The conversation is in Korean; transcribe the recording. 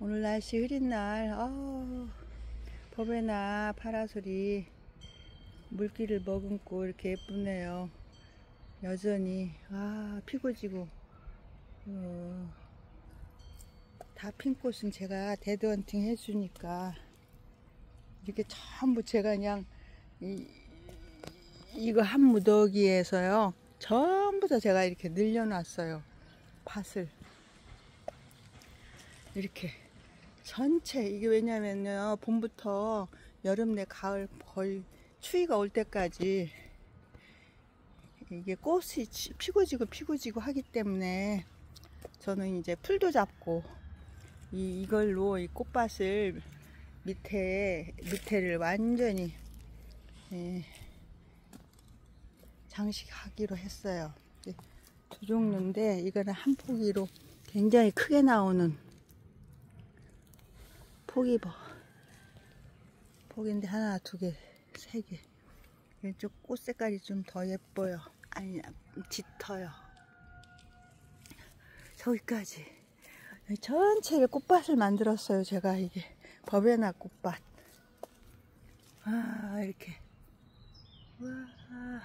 오늘 날씨 흐린 날, 버베나 파라솔이 물기를 머금고 이렇게 예쁘네요. 여전히, 피고 지고, 다 핀 꽃은 제가 데드헌팅 해주니까, 이렇게 전부 제가 그냥, 이거 한 무더기에서요, 전부 다 제가 이렇게 늘려놨어요. 밭을. 이렇게. 전체 이게 왜냐면요 봄부터 여름 내 가을 거의 추위가 올 때까지 이게 꽃이 피고 지고 하기 때문에 저는 이제 풀도 잡고 이걸로 이 꽃밭을 밑에를 완전히 장식하기로 했어요. 두 종류인데 이거는 한 포기로 굉장히 크게 나오는 포기인데 하나, 두 개, 세 개. 왼쪽 꽃 색깔이 좀 더 예뻐요. 아니, 짙어요. 저기까지 전체를 꽃밭을 만들었어요. 제가 이게 버베나 꽃밭. 이렇게. 와.